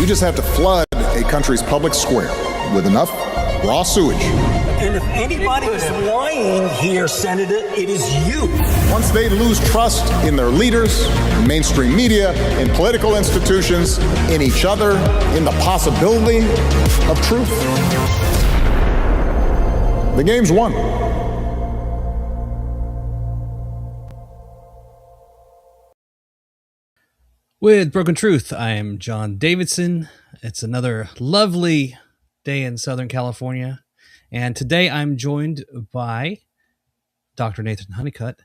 You just have to flood a country's public square with enough raw sewage. And if anybody is lying here, Senator, it is you. Once they lose trust in their leaders, in mainstream media, in political institutions, in each other, in the possibility of truth, the game's won. With Broken Truth, I am John Davidson. It's another lovely day in Southern California. And today I'm joined by Dr. Nathan Honeycutt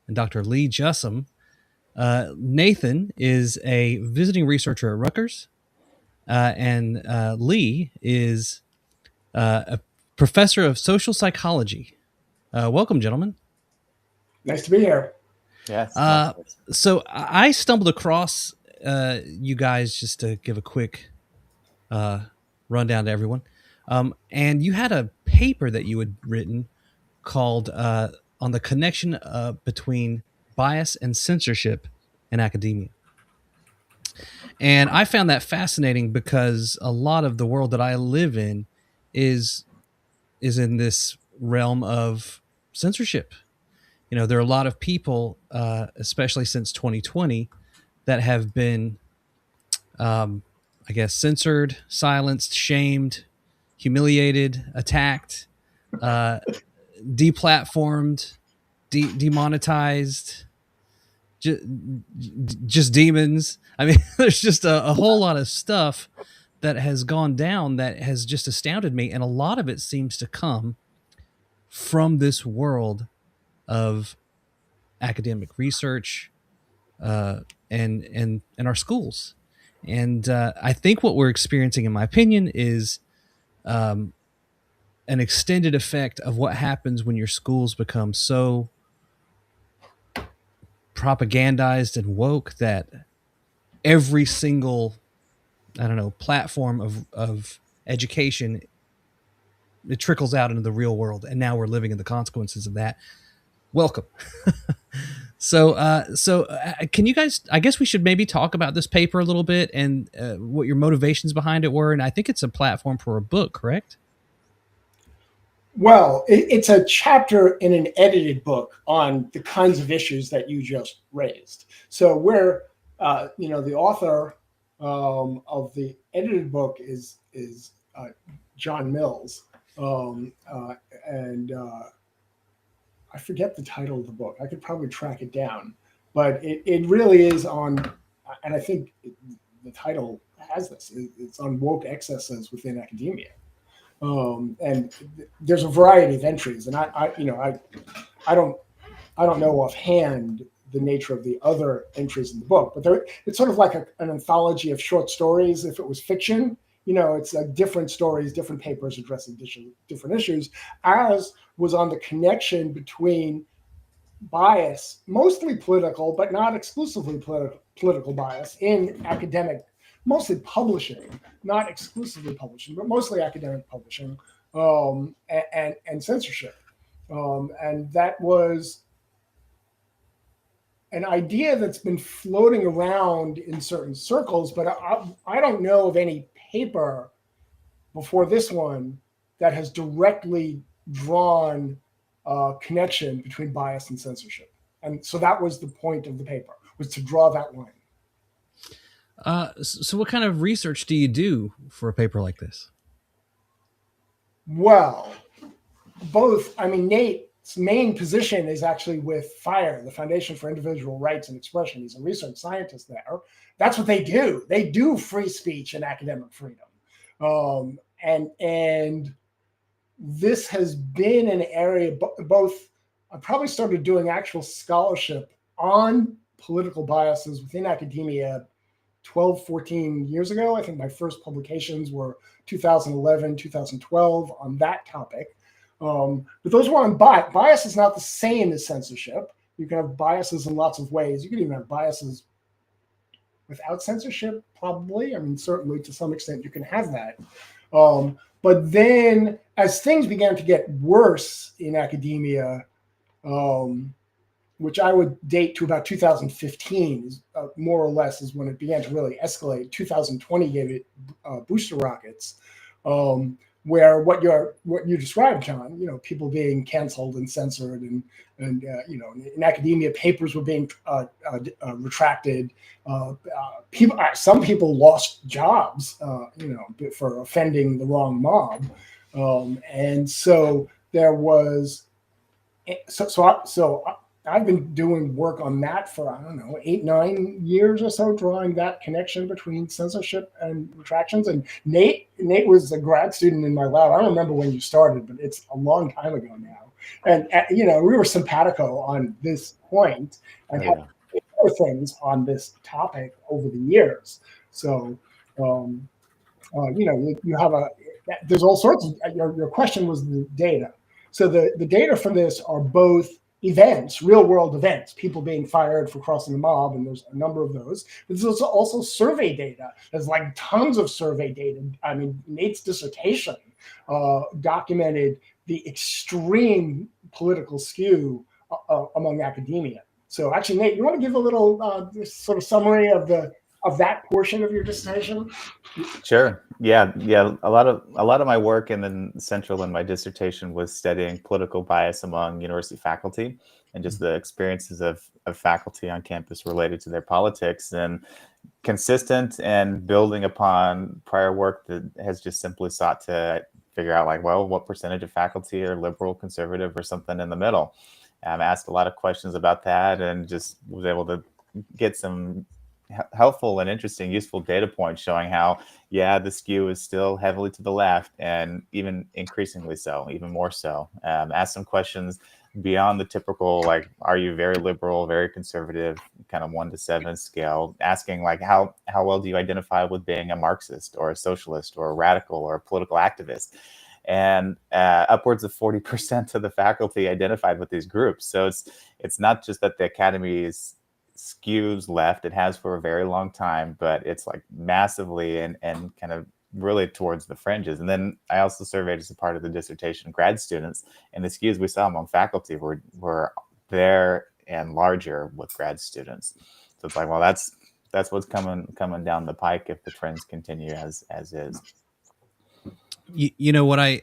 and Dr. Lee Jussim. Nathan is a visiting researcher at Rutgers, and Lee is a professor of social psychology. Welcome, gentlemen. Nice to be here. Yes. So I stumbled across you guys just to give a quick rundown to everyone. And you had a paper that you had written called on the connection between bias and censorship in academia. And I found that fascinating because a lot of the world that I live in is in this realm of censorship. You know, there are a lot of people, especially since 2020, that have been, censored, silenced, shamed, humiliated, attacked, deplatformed, demonetized, just demons. I mean, there's just a whole lot of stuff that has gone down that has just astounded me. And a lot of it seems to come from this world of academic research and our schools. And I think what we're experiencing, in my opinion, is an extended effect of what happens when your schools become so propagandized and woke that every single, platform of education, it trickles out into the real world. And now we're living in the consequences of that. Welcome. So can you guys, I guess we should maybe talk about this paper a little bit and what your motivations behind it were. And I think it's a platform for a book, correct? Well, it's a chapter in an edited book on the kinds of issues that you just raised. So we're, the author of the edited book is John Mills. I forget the title of the book. I could probably track it down, but it really is on, and I think the title has this. It's on woke excesses within academia, and there's a variety of entries. And I don't know offhand the nature of the other entries in the book, but it's sort of like an anthology of short stories. If it was fiction, it's like different stories, different papers addressing different issues, as was on the connection between bias, mostly political, but not exclusively political bias in academic, mostly publishing, not exclusively publishing, but mostly academic publishing, and censorship. And that was an idea that's been floating around in certain circles, but I don't know of any paper before this one that has directly drawn a connection between bias and censorship. And so that was the point of the paper, was to draw that line. So what kind of research do you do for a paper like this? Well, both. I mean, Nate's main position is actually with FIRE, the Foundation for Individual Rights and Expression. He's a research scientist there. That's what they do. They do free speech and academic freedom. And this has been an area, both, I probably started doing actual scholarship on political biases within academia 12, 14 years ago. I think my first publications were 2011, 2012 on that topic. But those were on bias. Bias is not the same as censorship. You can have biases in lots of ways. You can even have biases without censorship, probably. I mean, certainly to some extent you can have that. But then as things began to get worse in academia, which I would date to about 2015, more or less is when it began to really escalate. 2020 gave it booster rockets, where what you described, John, people being canceled and censored, and in academia, papers were being retracted. Some people lost jobs, for offending the wrong mob, and so there was. So I've been doing work on that for, 8-9 years or so, drawing that connection between censorship and retractions. And Nate was a grad student in my lab. I don't remember when you started, but it's a long time ago now. And we were simpatico on this point and had other things on this topic over the years. So, you have there's all sorts of, your question was the data. So the data from this are both events, real world events, people being fired for crossing the mob, and there's a number of those. But there's also survey data. There's like tons of survey data. I mean, Nate's dissertation documented the extreme political skew among academia. So actually, Nate, you want to give a little sort of summary of that portion of your dissertation? Sure. Yeah. A lot of my work and then central in my dissertation was studying political bias among university faculty and just the experiences of faculty on campus related to their politics, and consistent and building upon prior work that has just simply sought to figure out what percentage of faculty are liberal, conservative, or something in the middle. I asked a lot of questions about that and just was able to get some helpful and interesting, useful data points showing how, the skew is still heavily to the left, and even increasingly so, even more so. Ask some questions beyond the typical, are you very liberal, very conservative, kind of 1 to 7 scale, asking how well do you identify with being a Marxist or a socialist or a radical or a political activist? And upwards of 40% of the faculty identified with these groups. So it's not just that the academy skews left, it has for a very long time, but it's massively and kind of really towards the fringes. And then I also surveyed, as a part of the dissertation, grad students, and the skews we saw among faculty were there and larger with grad students. So it's that's what's coming down the pike if the trends continue as is. What I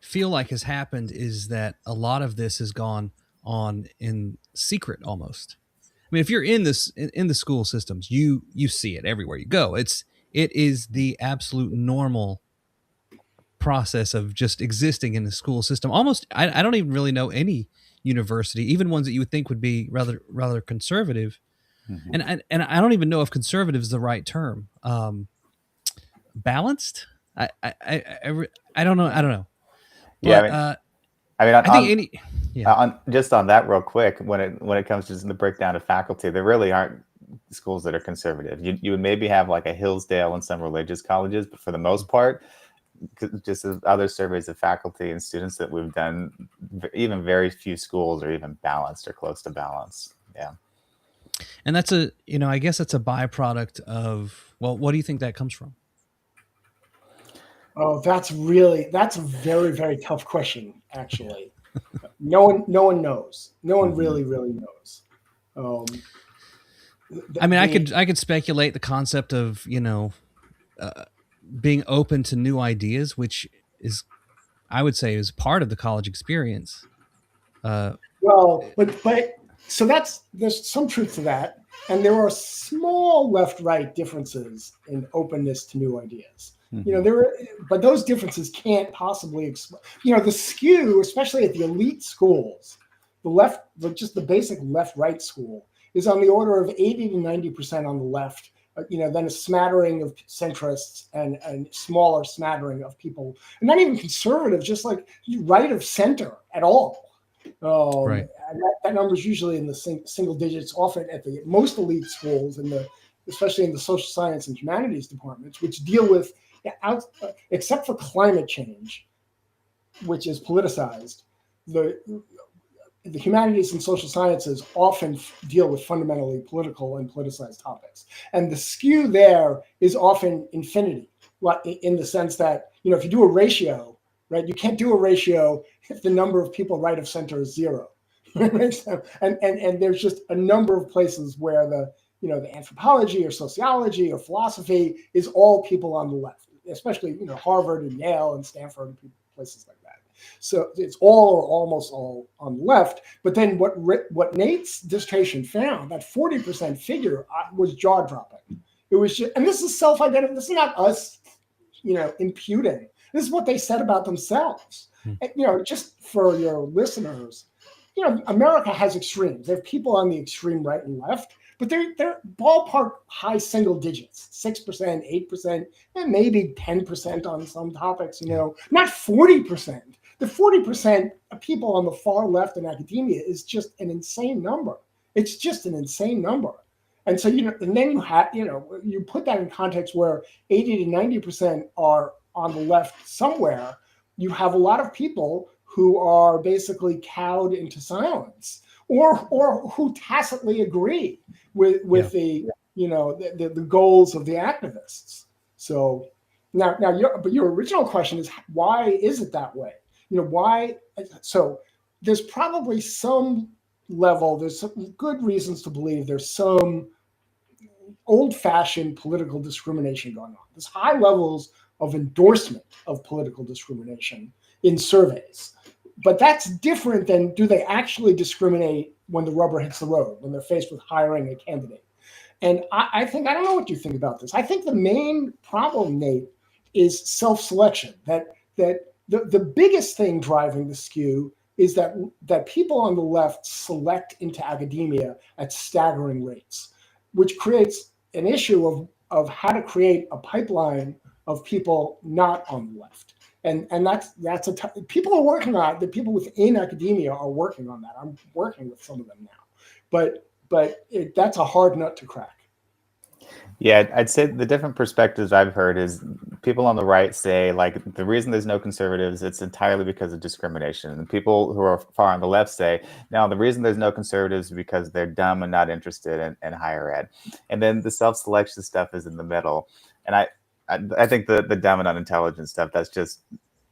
feel like has happened is that a lot of this has gone on in secret almost. I mean, if you're in the school systems, you see it everywhere you go. It is the absolute normal process of just existing in the school system. Almost, I don't even really know any university, even ones that you would think would be rather conservative. Mm-hmm. And I don't even know if conservative is the right term. Balanced? I don't know. But, I think just on that real quick, when it comes to the breakdown of faculty, there really aren't schools that are conservative. You would maybe have a Hillsdale and some religious colleges, but for the most part, just as other surveys of faculty and students that we've done, even very few schools are even balanced or close to balance. Yeah. And that's I guess that's a byproduct of, what do you think that comes from? Oh, that's a very, very tough question, actually. No one knows. No one really knows. I could speculate the concept of, being open to new ideas, which is, I would say, is part of the college experience. But so there's some truth to that. And there are small left-right differences in openness to new ideas. But those differences can't possibly explain. The skew, especially at the elite schools, just the basic left-right school, is on the order of 80 to 90% on the left. Then a smattering of centrists and smaller smattering of people, and not even conservative, just right of center at all. Right. And that number is usually in the single digits, often at the most elite schools in the especially in the social science and humanities departments, which deal with, except for climate change, which is politicized, the humanities and social sciences often deal with fundamentally political and politicized topics. And the skew there is often infinity, in the sense that, if you do a ratio, right, you can't do a ratio if the number of people right of center is 0. and there's just a number of places where the anthropology or sociology or philosophy is all people on the left, especially, Harvard and Yale and Stanford and places like that. So it's all or almost all on the left. But then what Nate's dissertation found, that 40% figure, was jaw-dropping. It was just, and this is self-identity. This is not us, imputing. This is what they said about themselves. And, just for your listeners, America has extremes. There are people on the extreme right and left, but they're ballpark high single digits, 6%, 8%, and maybe 10% on some topics, not 40%. The 40% of people on the far left in academia is just an insane number. It's just an insane number. And so, and then you have, you put that in context where 80 to 90% are on the left somewhere. You have a lot of people who are basically cowed into silence, or who tacitly agree with the goals of the activists. So now your original question is, why is it that way? Why? So there's probably some level, there's some good reasons to believe there's some old-fashioned political discrimination going on. There's high levels of endorsement of political discrimination in surveys. But that's different than, do they actually discriminate when the rubber hits the road, when they're faced with hiring a candidate? And I think, I don't know what you think about this. I think the main problem, Nate, is self-selection. That the biggest thing driving the skew is that people on the left select into academia at staggering rates, which creates an issue of how to create a pipeline of people not on the left. And that's people are working on it. The people within academia are working on that. I'm working with some of them now, but that's a hard nut to crack. Yeah, I'd say the different perspectives I've heard is people on the right say, like, the reason there's no conservatives, it's entirely because of discrimination. And people who are far on the left say, no, the reason there's no conservatives is because they're dumb and not interested in higher ed. And then the self-selection stuff is in the middle. And I think the dumb and unintelligent stuff, that's just,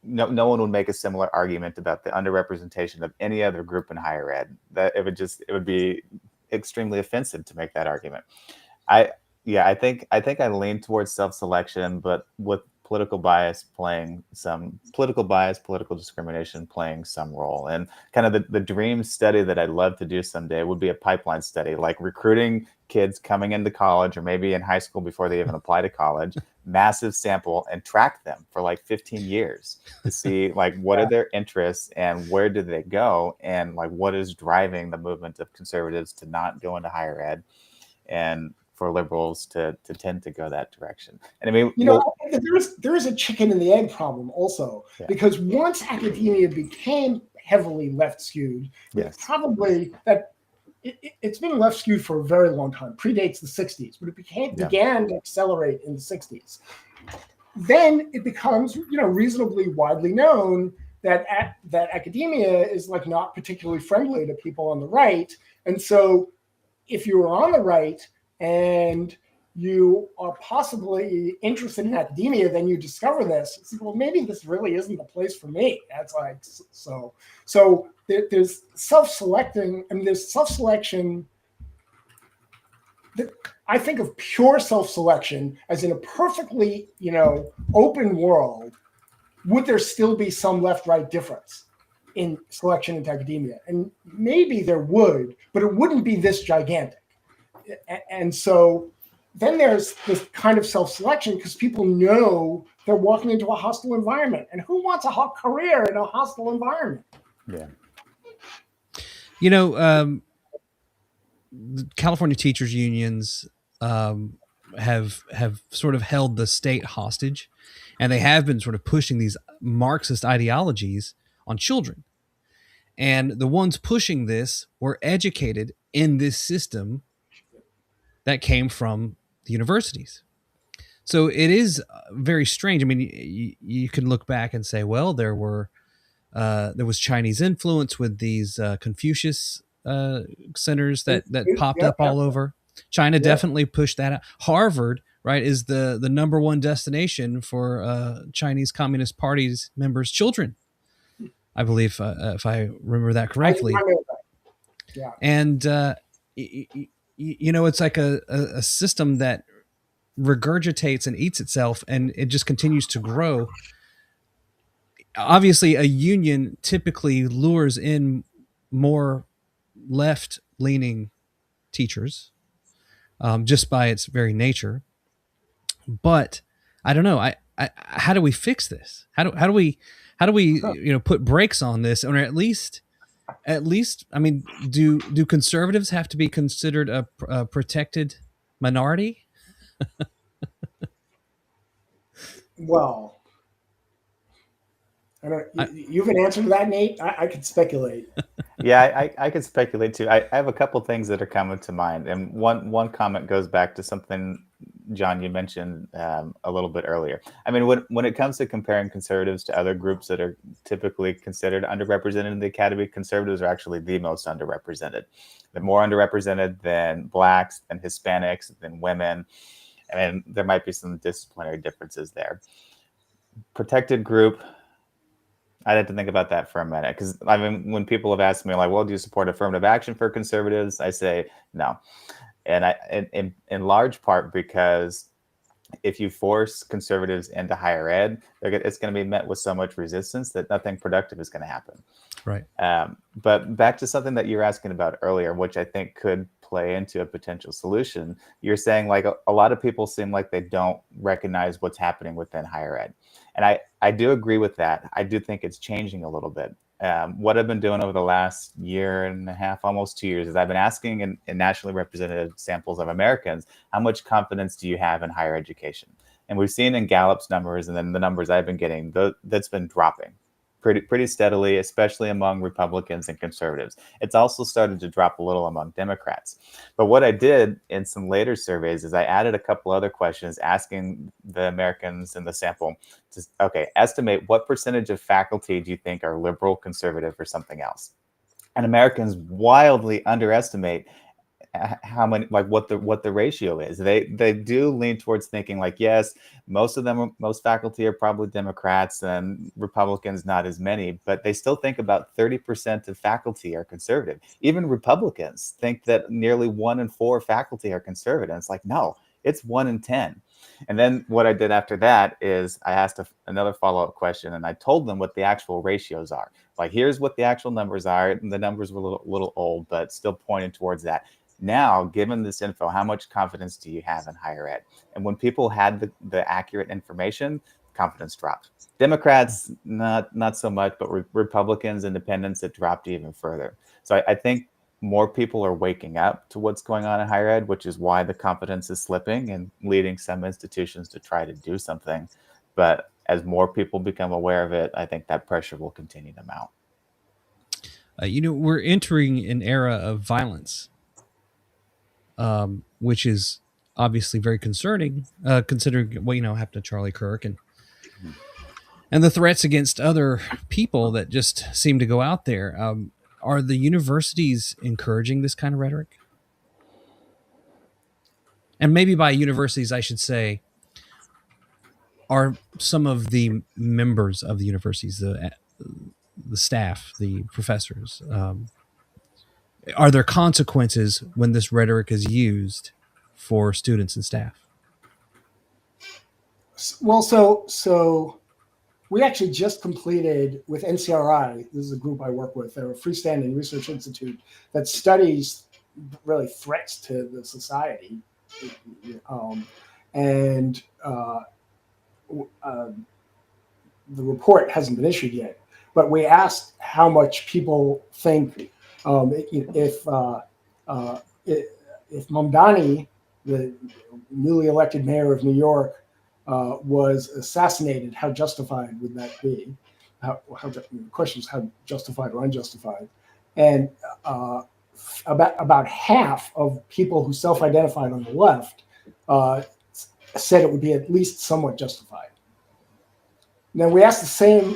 no one would make a similar argument about the underrepresentation of any other group in higher ed. That it would be extremely offensive to make that argument. I think I lean towards self-selection, but with political discrimination playing some role. And kind of the dream study that I'd love to do someday would be a pipeline study, like recruiting kids coming into college or maybe in high school before they even apply to college, massive sample, and track them for like 15 years to see like what are their interests and where do they go, and like what is driving the movement of conservatives to not go into higher ed, and for liberals to tend to go that direction. And I mean, there is a chicken and the egg problem also, because once academia became heavily left skewed, probably that it's been left skewed for a very long time, predates the 60s, but it began to accelerate in the 60s. Then it becomes, reasonably widely known that academia is like not particularly friendly to people on the right. And so if you are on the right and you are possibly interested in academia, then you discover this. It's like, well, maybe this really isn't the place for me. That's like, so there's self-selecting. I mean, there's self-selection. I think of pure self-selection as in a perfectly, open world. Would there still be some left-right difference in selection into academia? And maybe there would, but it wouldn't be this gigantic. And so then there's this kind of self-selection because people know they're walking into a hostile environment. And who wants a hot career in a hostile environment? Yeah. The California teachers unions have sort of held the state hostage, and they have been sort of pushing these Marxist ideologies on children. And the ones pushing this were educated in this system that came from the universities. So it is very strange. I mean, you can look back and say, well, there was Chinese influence with these Confucius centers that popped up all over. China definitely pushed that out. Harvard, right, is the number one destination for Chinese Communist Party's members' children, I believe, if I remember that correctly. Yeah. And it's like a system that regurgitates and eats itself, and it just continues to grow. Obviously, a union typically lures in more left-leaning teachers, just by its very nature. But I don't know. How do we fix this? How do we put brakes on this, or at least I mean, do conservatives have to be considered a protected minority? Well, I don't. You can answer that, Nate. I could speculate. Yeah, I could speculate too. I have a couple things that are coming to mind, and one comment goes back to something, John, you mentioned a little bit earlier. I mean, when it comes to comparing conservatives to other groups that are typically considered underrepresented in the academy, conservatives are actually the most underrepresented. They're more underrepresented than blacks, than Hispanics, than women. And there might be some disciplinary differences there. Protected group, I'd have to think about that for a minute, because I mean, when people have asked me, like, well, do you support affirmative action for conservatives? I say no. And in large part because if you force conservatives into higher ed, it's going to be met with so much resistance that nothing productive is going to happen. Right. But back to something that you were asking about earlier, which I think could play into a potential solution. You're saying like a lot of people seem like they don't recognize what's happening within higher ed. And I do agree with that. I do think it's changing a little bit. What I've been doing over the last year and a half, almost 2 years, is I've been asking in nationally representative samples of Americans, how much confidence do you have in higher education? And we've seen in Gallup's numbers, and then the numbers I've been getting, that's been dropping pretty steadily, especially among Republicans and conservatives. It's also started to drop a little among Democrats. But what I did in some later surveys is I added a couple other questions asking the Americans in the sample to, estimate what percentage of faculty do you think are liberal, conservative, or something else? And Americans wildly underestimate how many, like what the ratio is. They do lean towards thinking like, yes, most faculty are probably Democrats and Republicans not as many, but they still think about 30% of faculty are conservative. Even Republicans think that nearly 1 in 4 faculty are conservative. And it's like, no, it's 1 in 10. And then what I did after that is I asked another follow-up question, and I told them what the actual ratios are. Like, here's what the actual numbers are. And the numbers were a little old, but still pointing towards that. Now, given this info, how much confidence do you have in higher ed? And when people had the accurate information, confidence dropped. Democrats, not so much, but Republicans, independents, it dropped even further. So I think more people are waking up to what's going on in higher ed, which is why the confidence is slipping and leading some institutions to try to do something. But as more people become aware of it, I think that pressure will continue to mount. We're entering an era of violence, which is obviously very concerning, considering what happened to Charlie Kirk and the threats against other people that just seem to go out there. Are the universities encouraging this kind of rhetoric? And maybe by universities, I should say, are some of the members of the universities, the staff, the professors, are there consequences when this rhetoric is used for students and staff? Well, so we actually just completed with NCRI. This is a group I work with. They're a freestanding research institute that studies really threats to the society, and the report hasn't been issued yet. But we asked how much people think if Mamdani, the newly elected mayor of New York, was assassinated, how justified would that be? The question is how justified or unjustified. And about half of people who self-identified on the left said it would be at least somewhat justified. Then we asked the same,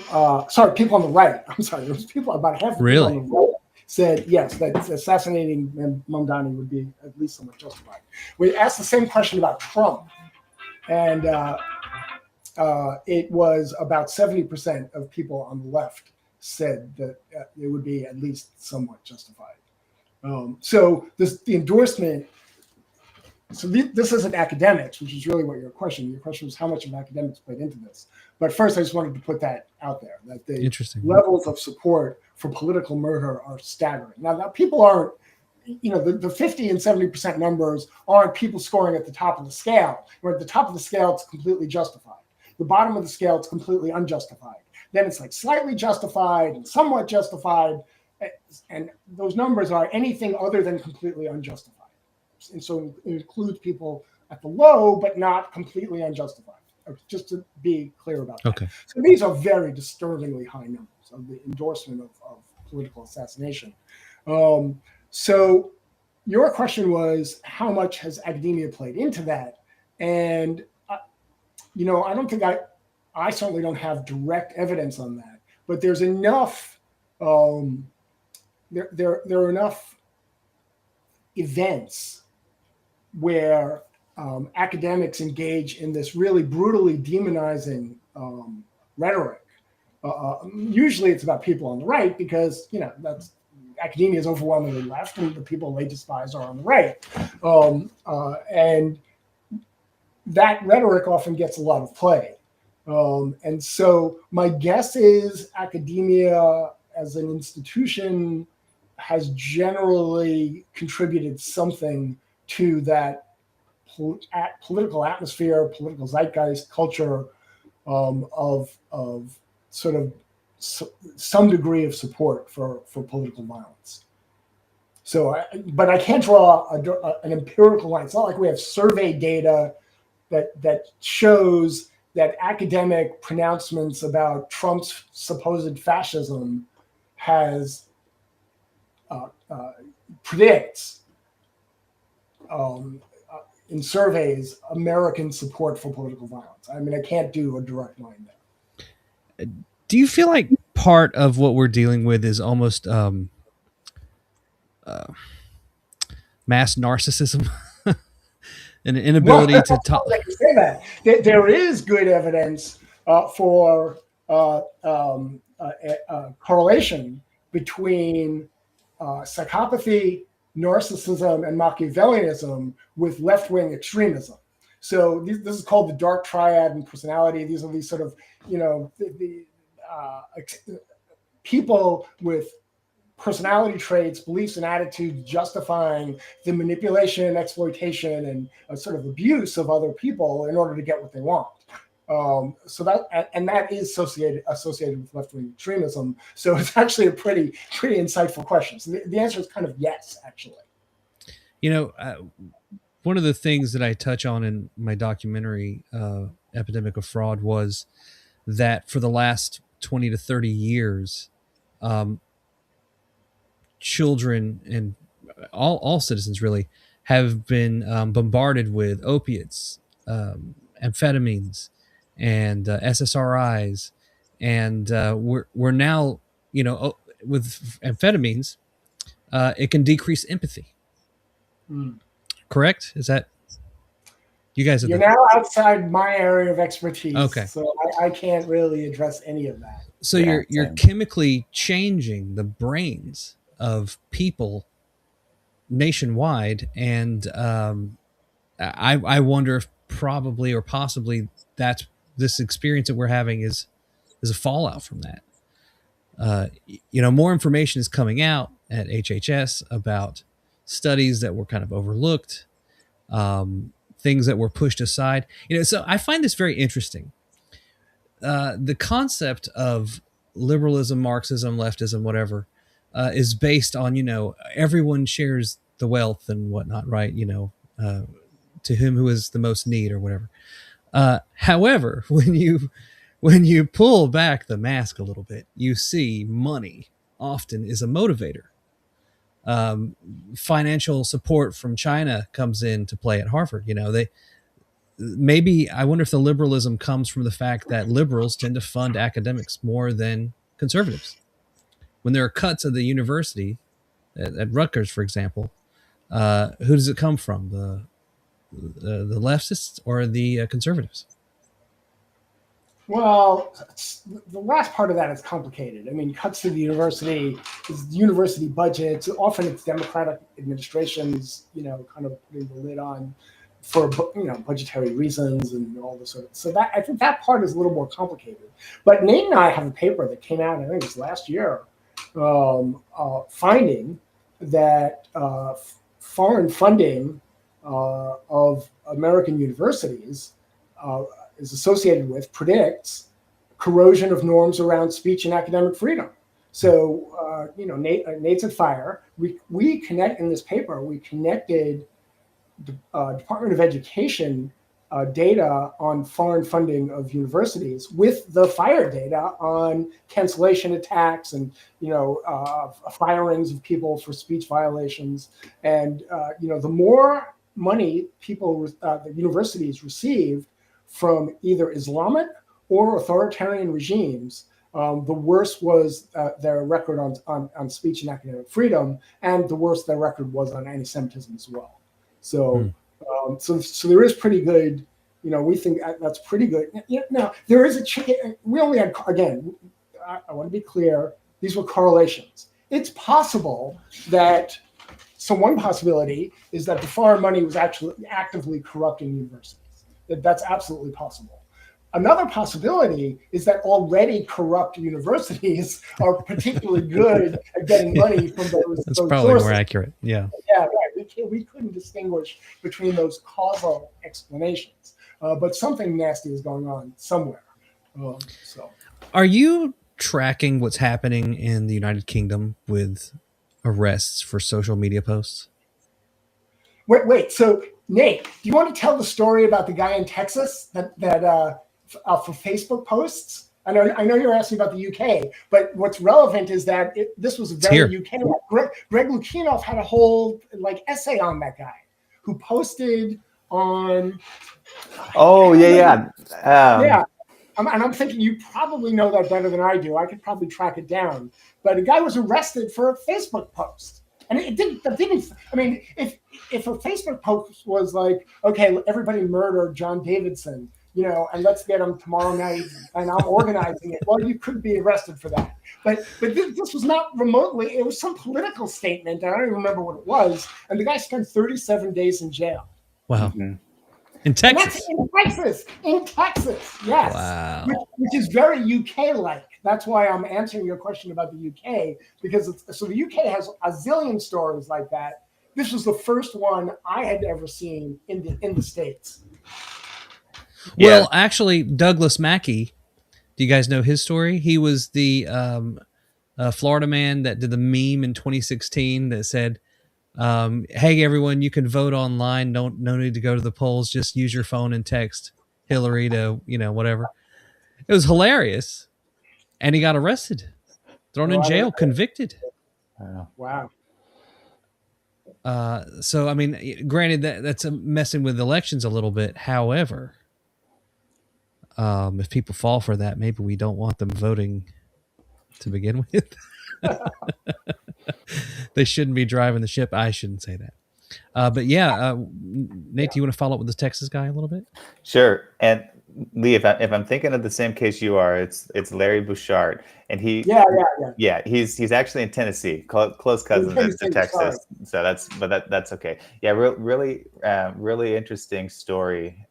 people on the right. I'm sorry, there was people, about half the people on the right said yes, that assassinating Mamdani would be at least somewhat justified. We asked the same question about Trump, and it was about 70% of people on the left said that it would be at least somewhat justified. So the endorsement. So this isn't academics, which is really what your question. Your question was how much of academics played into this. But first, I just wanted to put that out there, that the levels of support for political murder are staggering. Now people aren't, the 50 and 70% numbers aren't people scoring at the top of the scale. Where at the top of the scale, it's completely justified. The bottom of the scale, it's completely unjustified. Then it's like slightly justified and somewhat justified. And those numbers are anything other than completely unjustified. And so it includes people at the low, but not completely unjustified. Just to be clear about that. Okay. So these are very disturbingly high numbers of the endorsement of political assassination. So your question was, how much has academia played into that? And, I don't think I certainly don't have direct evidence on that, but there's enough, there are enough events where academics engage in this really brutally demonizing rhetoric. Usually it's about people on the right because, that's academia is overwhelmingly left and the people they despise are on the right. And that rhetoric often gets a lot of play. And so my guess is academia as an institution has generally contributed something to that political atmosphere, political zeitgeist, culture of sort of some degree of support for political violence. So, but I can't draw an empirical line. It's not like we have survey data that shows that academic pronouncements about Trump's supposed fascism predicts in surveys American support for political violence. I mean, I can't do a direct line there. Do you feel like part of what we're dealing with is almost mass narcissism? An inability to talk? Say that. There is good evidence for correlation between psychopathy, narcissism, and Machiavellianism with left-wing extremism. So this is called the dark triad in personality. These are these sort of, people with personality traits, beliefs, and attitudes justifying the manipulation, exploitation, and sort of abuse of other people in order to get what they want. So that is associated with left-wing extremism. So it's actually a pretty insightful question. So the answer is kind of yes, actually. One of the things that I touch on in my documentary, Epidemic of Fraud, was that for the last 20 to 30 years, children and all citizens really have been bombarded with opiates, amphetamines, and SSRIs, and we're now, with amphetamines, it can decrease empathy. Correct? Is that you guys? You're now outside my area of expertise. Okay, so I can't really address any of that. So you're chemically changing the brains of people nationwide, and I wonder if probably or possibly that's this experience that we're having is a fallout from that. More information is coming out at HHS about studies that were kind of overlooked, things that were pushed aside. So I find this very interesting. The concept of liberalism, Marxism, leftism, whatever, is based on, everyone shares the wealth and whatnot, right? To whom who is the most need or whatever. However, when you pull back the mask a little bit, you see money often is a motivator. financial support from China comes into play at Harvard. You know, maybe I wonder if the liberalism comes from the fact that liberals tend to fund academics more than conservatives. When there are cuts at the university, at Rutgers, for example, who does it come from? The leftists or the conservatives? Well, the last part of that is complicated. I mean, cuts to the university is the university budgets. Often it's Democratic administrations, kind of putting the lid on for budgetary reasons and all this sort of. So that I think that part is a little more complicated. But Nate and I have a paper that came out, I think it was last year, finding that foreign funding of American universities is associated with, predicts corrosion of norms around speech and academic freedom. So, Nate's at FIRE. We connect in this paper. We connected Department of Education data on foreign funding of universities with the FIRE data on cancellation attacks and firings of people for speech violations. And the more money the universities received from either Islamic or authoritarian regimes, the worse was their record on speech and academic freedom, and the worse their record was on anti-Semitism as well. So, so there is pretty good. We think that's pretty good. Now there is we only had, again, I want to be clear. These were correlations. It's possible that. So one possibility is that the foreign money was actually actively corrupting universities. That's absolutely possible. Another possibility is that already corrupt universities are particularly good at getting money from those. That's those probably sources. more accurate. Yeah. Yeah, right. We couldn't distinguish between those causal explanations, but something nasty is going on somewhere. Are you tracking what's happening in the United Kingdom with arrests for social media posts? Wait. So, Nate, do you want to tell the story about the guy in Texas that for Facebook posts? I know you're asking about the UK, but what's relevant is that this was a very UK. Greg Lukianoff had a whole essay on that guy who posted on. Oh yeah. Yeah. And I'm thinking you probably know that better than I do. I could probably track it down. But a guy was arrested for a Facebook post. And it didn't. I mean, if a Facebook post was like, okay, everybody murder John Davidson, and let's get him tomorrow night, and I'm organizing it. Well, you could be arrested for that. But this was not remotely. It was some political statement. I don't even remember what it was. And the guy spent 37 days in jail. Wow. Mm-hmm. In Texas. In Texas, yes. Wow. Which is very UK-like. That's why I'm answering your question about the UK, because the UK has a zillion stories like that. This was the first one I had ever seen in the States. Well, actually, Douglas Mackey, do you guys know his story? He was the Florida man that did the meme in 2016 that said, hey, everyone, you can vote online. No need to go to the polls. Just use your phone and text Hillary to, whatever. It was hilarious. And he got arrested, thrown in jail, convicted. Wow. So, I mean, granted, that's messing with elections a little bit. However, if people fall for that, maybe we don't want them voting to begin with. They shouldn't be driving the ship. I shouldn't say that. But yeah, Nate, do you want to follow up with the Texas guy a little bit? Sure. And Lee, if I'm thinking of the same case you are, it's Larry Bouchard, and he's actually in Tennessee, close cousin to Texas. Sorry. So that's okay. Yeah, really interesting story.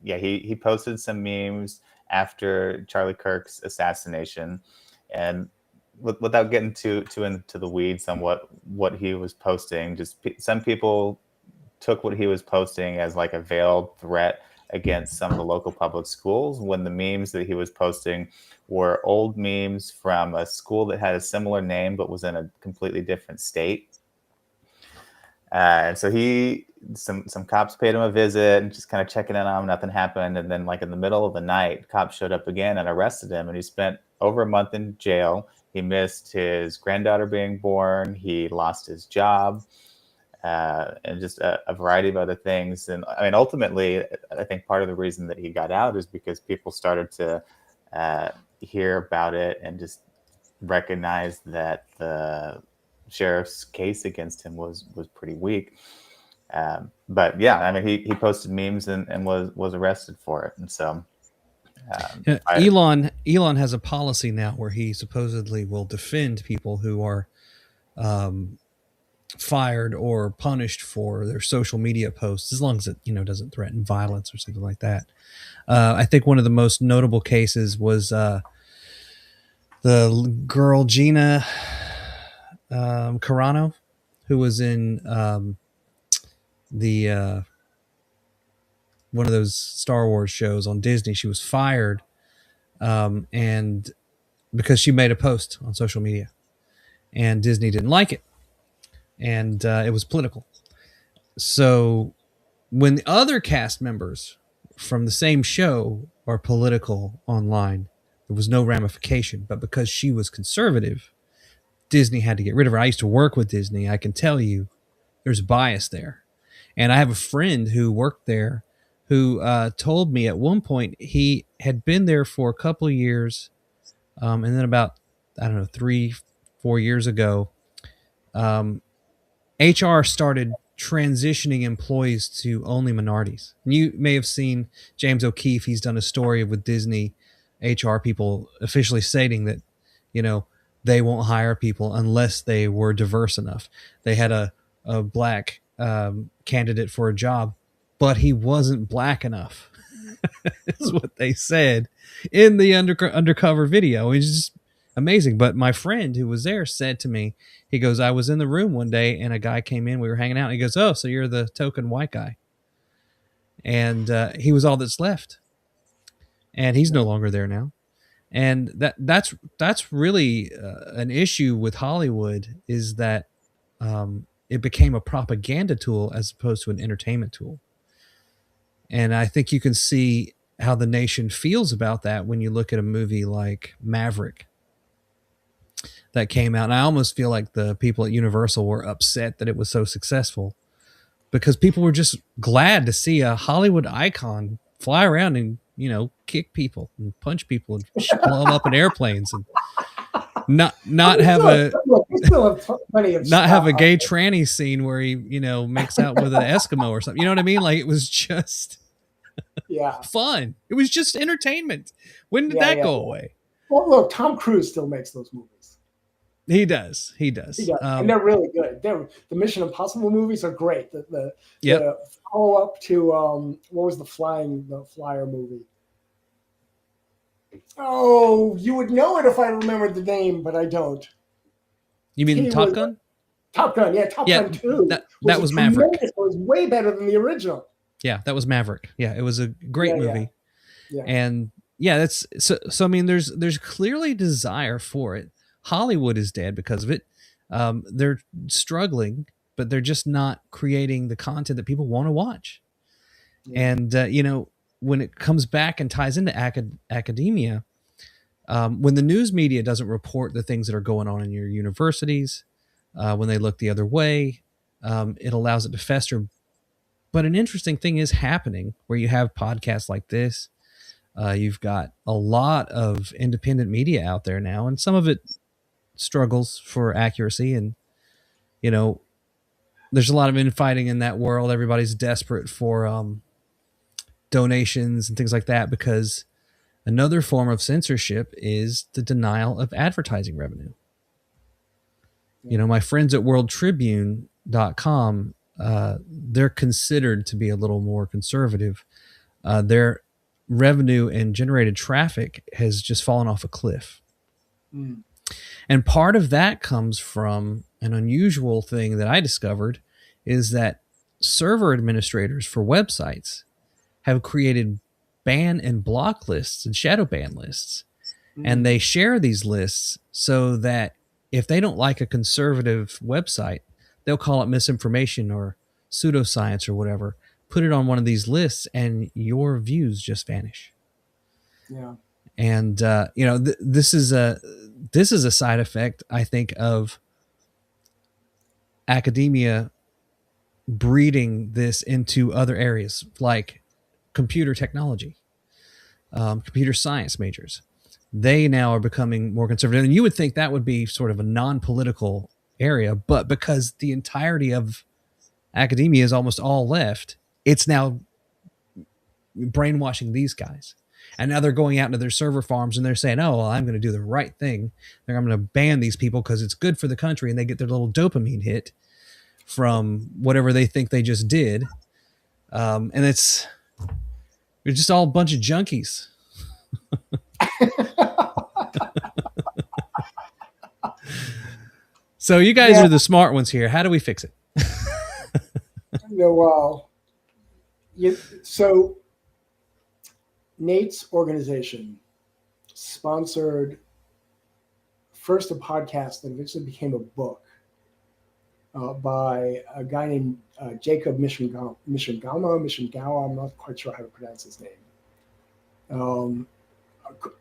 He posted some memes after Charlie Kirk's assassination, and without getting too into the weeds on what he was posting, just some people took what he was posting as like a veiled threat against some of the local public schools, when the memes that he was posting were old memes from a school that had a similar name but was in a completely different state. And so some cops paid him a visit and just kind of checking in on him. Nothing happened. And then, like, in the middle of the night, cops showed up again and arrested him. And he spent over a month in jail. he missed his granddaughter being born. He lost his job, and just a variety of other things. And I mean, ultimately, I think part of the reason that he got out is because people started to hear about it and just recognize that the sheriff's case against him was pretty weak. But yeah, I mean, he posted memes and was arrested for it. And so Elon has a policy now where he supposedly will defend people who are fired or punished for their social media posts, as long as it doesn't threaten violence or something like that. I think one of the most notable cases was the girl Gina Carano, who was in the one of those Star Wars shows on Disney. She was fired, and because she made a post on social media, and Disney didn't like it, and it was political. So when the other cast members from the same show are political online, there was no ramification. But because she was conservative, Disney had to get rid of her. I used to work with Disney. I can tell you there's bias there. And I have a friend who worked there who told me at one point he had been there for a couple of years. And then about, 3-4 years ago, HR started transitioning employees to only minorities. And you may have seen James O'Keefe. He's done a story with Disney HR people officially stating that, they won't hire people unless they were diverse enough. They had a black candidate for a job, but he wasn't black enough. That's what they said in the undercover video. It's just amazing. But my friend who was there said to me, he goes, I was in the room one day and a guy came in, we were hanging out, and he goes, oh, so you're the token white guy. And he was all that's left. And he's no longer there now. And that's really an issue with Hollywood, is that it became a propaganda tool as opposed to an entertainment tool. And I think you can see how the nation feels about that when you look at a movie like Maverick that came out. And I almost feel like the people at Universal were upset that it was so successful, because people were just glad to see a Hollywood icon fly around and, kick people and punch people and blow them up in airplanes and not have a gay tranny scene where he, makes out with an Eskimo or something. You know what I mean? Like, it was just fun. It was just entertainment. When did that go away? Well, look, Tom Cruise still makes those movies. He does. And they're really good. The Mission Impossible movies are great. The follow up to what was the flyer movie? Oh, you would know it if I remembered the name, but I don't. You mean Top Gun? Top Gun, yeah, Top Gun 2. That was Maverick. It was way better than the original. Yeah, that was Maverick. Yeah, it was a great movie. Yeah. And yeah, that's so I mean, there's clearly desire for it. Hollywood is dead because of it. They're struggling, but they're just not creating the content that people want to watch. Yeah. And when it comes back and ties into academia, when the news media doesn't report the things that are going on in your universities, when they look the other way, it allows it to fester. But an interesting thing is happening where you have podcasts like this. You've got a lot of independent media out there now, and some of it struggles for accuracy. And, there's a lot of infighting in that world. Everybody's desperate for donations and things like that, because another form of censorship is the denial of advertising revenue. My friends at worldtribune.com, they're considered to be a little more conservative. Their revenue and generated traffic has just fallen off a cliff. And part of that comes from an unusual thing that I discovered, is that server administrators for websites have created ban and block lists and shadow ban lists. And they share these lists so that if they don't like a conservative website, they'll call it misinformation or pseudoscience or whatever, put it on one of these lists, and your views just vanish. Yeah. And, this is this is a side effect, I think, of academia breeding this into other areas like computer technology, computer science majors. They now are becoming more conservative. And you would think that would be sort of a non-political area, but because the entirety of academia is almost all left, it's now brainwashing these guys. And now they're going out into their server farms and they're saying, oh, well, I'm going to do the right thing. I'm going to ban these people because it's good for the country. And they get their little dopamine hit from whatever they think they just did. And they're just all a bunch of junkies. So you guys are the smart ones here. How do we fix it? So Nate's organization sponsored first a podcast that eventually became a book by a guy named Jacob Mishingawa. I'm not quite sure how to pronounce his name.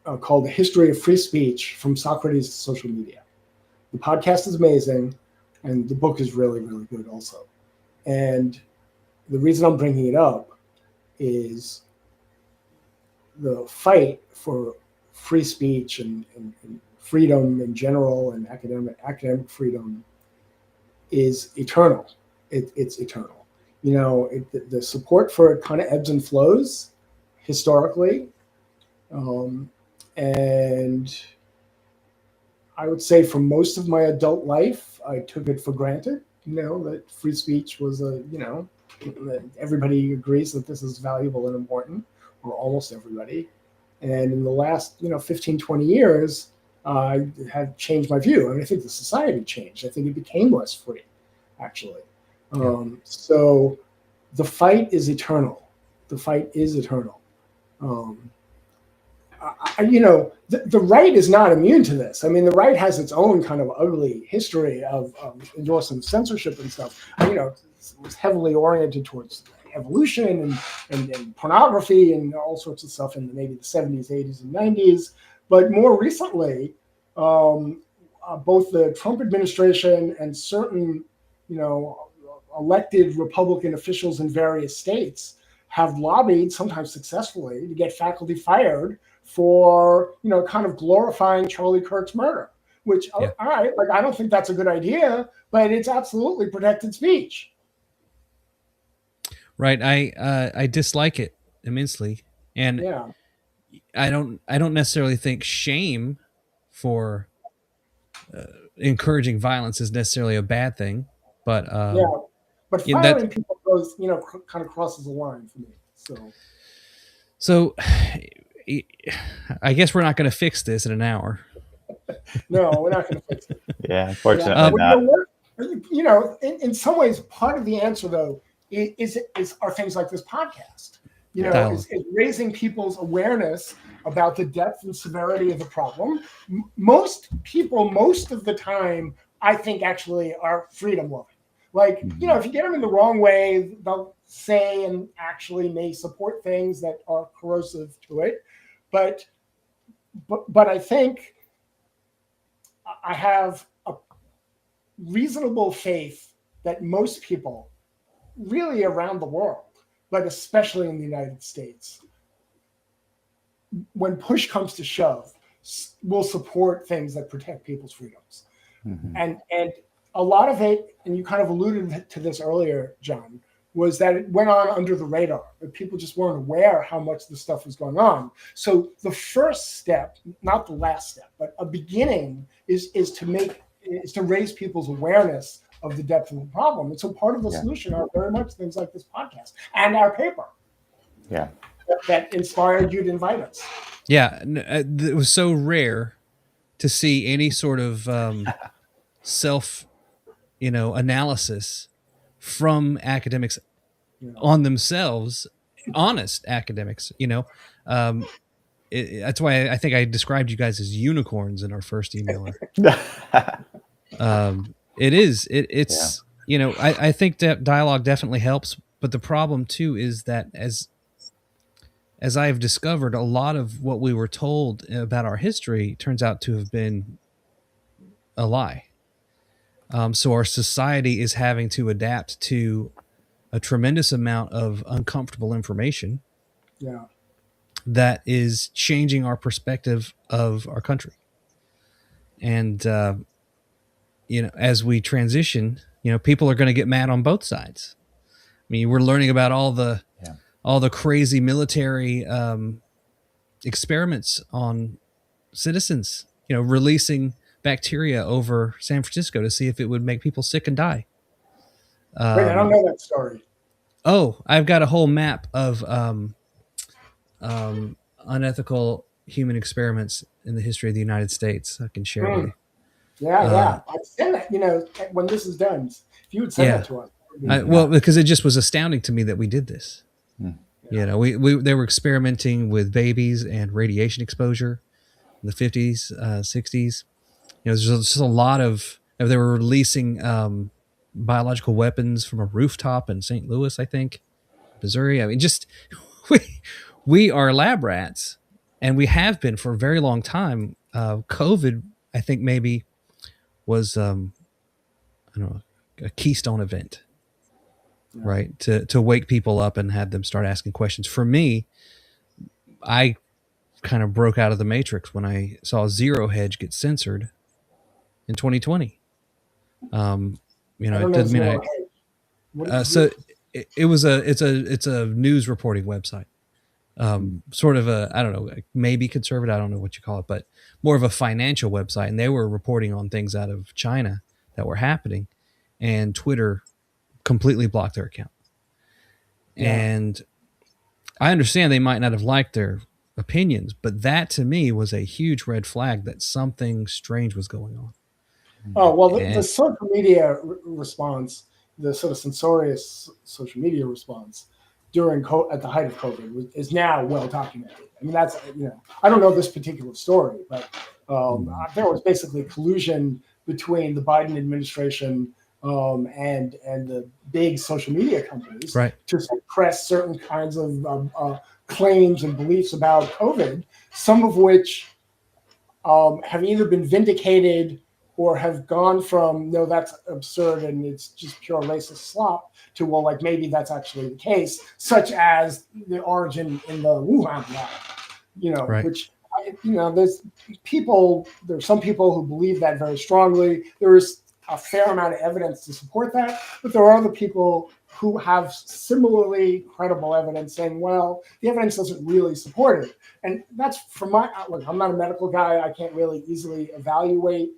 Called The History of Free Speech from Socrates to Social Media. The podcast is amazing, and the book is really, really good also. And the reason I'm bringing it up is the fight for free speech and freedom in general and academic freedom is eternal. It's eternal. The support for it kind of ebbs and flows historically. And I would say for most of my adult life, I took it for granted, that free speech was that everybody agrees that this is valuable and important, or almost everybody. And in the last, 15, 20 years, I have changed my view. And I think the society changed. I think it became less free, actually. So the fight is eternal. The fight is eternal. The right is not immune to this. I mean, the right has its own kind of ugly history of endorsing censorship and stuff. It was heavily oriented towards evolution and pornography and all sorts of stuff in maybe the 70s, 80s, and 90s. But more recently, both the Trump administration and certain, elected Republican officials in various states have lobbied, sometimes successfully, to get faculty fired for, kind of glorifying Charlie Kirk's murder, which, all right, I don't think that's a good idea, but it's absolutely protected speech. Right. I dislike it immensely. And I don't necessarily think shame for encouraging violence is necessarily a bad thing, but but firing people goes, kind of crosses the line for me. So I guess we're not going to fix this in an hour. No, we're not going to fix it. Yeah, unfortunately not. In some ways, part of the answer though are things like this podcast. Is raising people's awareness about the depth and severity of the problem. Most people, most of the time, I think actually are freedom loving. If you get them in the wrong way, they'll say and actually may support things that are corrosive to it. But I think I have a reasonable faith that most people really around the world, but especially in the United States, when push comes to shove, will support things that protect people's freedoms. Mm-hmm. And a lot of it, and you kind of alluded to this earlier, John, was that it went on under the radar, that people just weren't aware how much this stuff was going on. So the first step, not the last step, but a beginning is to raise people's awareness of the depth of the problem. And so part of the solution are very much things like this podcast and our paper. Yeah. That inspired you to invite us. Yeah. It was so rare to see any sort of self, analysis from academics on themselves, honest academics, that's why I think I described you guys as unicorns in our first emailer. It's I think that dialogue definitely helps, but the problem too is that as I have discovered, a lot of what we were told about our history turns out to have been a lie. So our society is having to adapt to a tremendous amount of uncomfortable information Yeah. that is changing our perspective of our country. And, as we transition, people are going to get mad on both sides. I mean, we're learning about all the crazy military experiments on citizens, releasing bacteria over San Francisco to see if it would make people sick and die. Wait, I don't know that story. Oh, I've got a whole map of unethical human experiments in the history of the United States. I can share with you. Yeah. I'd send that, when this is done, if you would send that to us. Well, because it just was astounding to me that we did this. They were experimenting with babies and radiation exposure in the 50s, 60s. There's just a lot of, they were releasing biological weapons from a rooftop in St. Louis, I think, Missouri. I mean, just we are lab rats, and we have been for a very long time. COVID, I think, maybe was I don't know, a keystone event, right? To wake people up and have them start asking questions. For me, I kind of broke out of the matrix when I saw Zero Hedge get censored in 2020. It doesn't mean so it's a news reporting website. Sort of a, I don't know, maybe conservative, I don't know what you call it, but more of a financial website. And they were reporting on things out of China that were happening, and Twitter completely blocked their account. Yeah. And I understand they might not have liked their opinions, but that to me was a huge red flag that something strange was going on. Oh, well, the social media response, the sort of censorious social media response at the height of COVID is now well documented. I mean, that's, I don't know this particular story, but there was basically collusion between the Biden administration and the big social media companies, right, to suppress certain kinds of claims and beliefs about COVID, some of which have either been vindicated or have gone from, no, that's absurd and it's just pure racist slop, to, well, like, maybe that's actually the case, such as the origin in the Wuhan lab, right. Which, there's some people who believe that very strongly. There is a fair amount of evidence to support that, but there are other people who have similarly credible evidence saying, well, the evidence doesn't really support it. And that's from my outlook. I'm not a medical guy. I can't really easily evaluate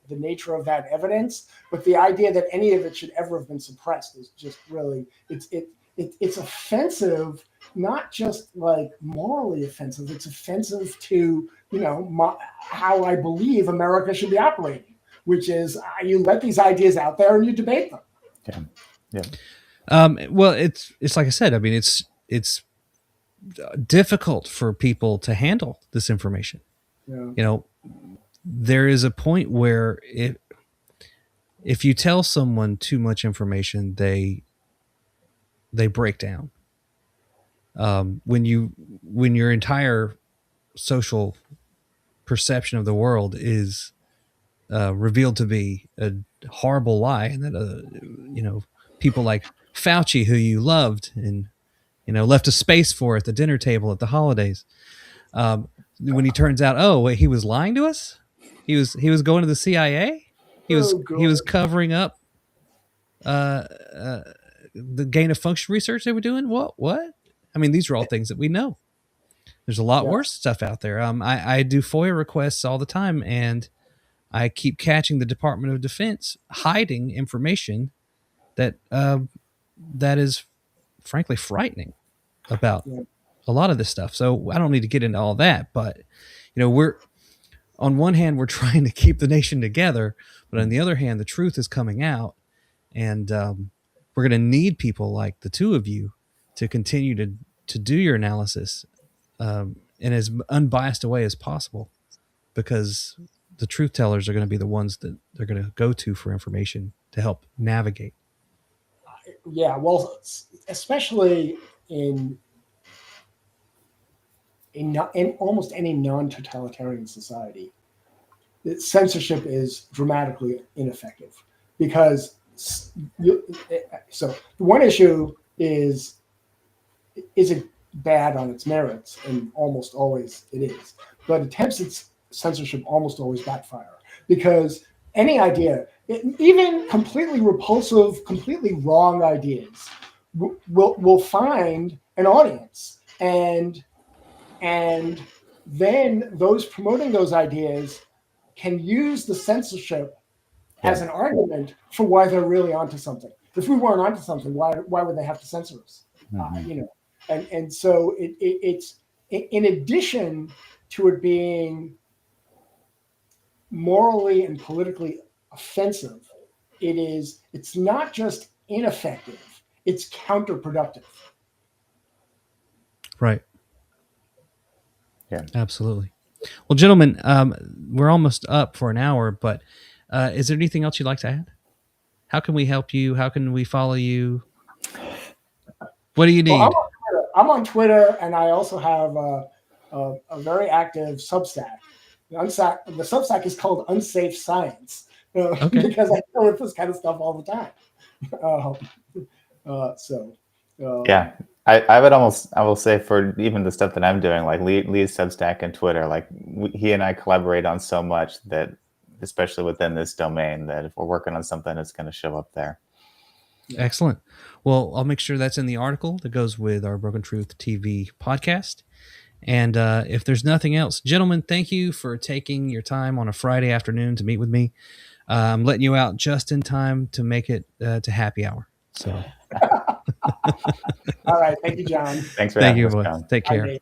the nature of that evidence, but the idea that any of it should ever have been suppressed is just really, it's offensive, not just like morally offensive. It's offensive to, how I believe America should be operating, which is you let these ideas out there and you debate them. Well, it's like I said. I mean, it's difficult for people to handle this information. Yeah. There is a point where if you tell someone too much information, they break down. When your entire social perception of the world is revealed to be a horrible lie, and that people like Fauci, who you loved and left a space for at the dinner table at the holidays, when he turns out, oh wait, he was lying to us. He was going to the CIA. He was covering up the gain of function research they were doing. What? I mean, these are all things that we know. There's a lot worse stuff out there. I do FOIA requests all the time, and I keep catching the Department of Defense hiding information that is frankly frightening about a lot of this stuff. So I don't need to get into all that, but we're on one hand, we're trying to keep the nation together, but on the other hand, the truth is coming out, and we're going to need people like the two of you to continue to do your analysis in as unbiased a way as possible, because the truth tellers are going to be the ones that they're going to go to for information to help navigate. Yeah, well, especially in almost any non-totalitarian society, censorship is dramatically ineffective because so the one issue is it bad on its merits, and almost always it is, but attempts at censorship almost always backfire because any idea, even completely repulsive, completely wrong ideas will find an audience, and then those promoting those ideas can use the censorship as an argument for why they're really onto something. If we weren't onto something, why would they have to censor us? And so it's in addition to it being morally and politically offensive, it's not just ineffective, it's counterproductive. Right. Yeah. Absolutely. Well, gentlemen, we're almost up for an hour, but is there anything else you'd like to add? How can we help you? How can we follow you? What do you need? Well, I'm on Twitter, and I also have a very active Substack. The Substack is called Unsafe Science because I deal with this kind of stuff all the time. Yeah, I will say for even the stuff that I'm doing, like Lee's Substack and Twitter, like he and I collaborate on so much that, especially within this domain, that if we're working on something, it's going to show up there. Excellent. Well, I'll make sure that's in the article that goes with our Broken Truth TV podcast. And if there's nothing else, gentlemen, thank you for taking your time on a Friday afternoon to meet with me. I'm letting you out just in time to make it to happy hour. So, all right. Thank you, John. Thanks for thank having you, us, boy. John. Take care. Bye, Dave.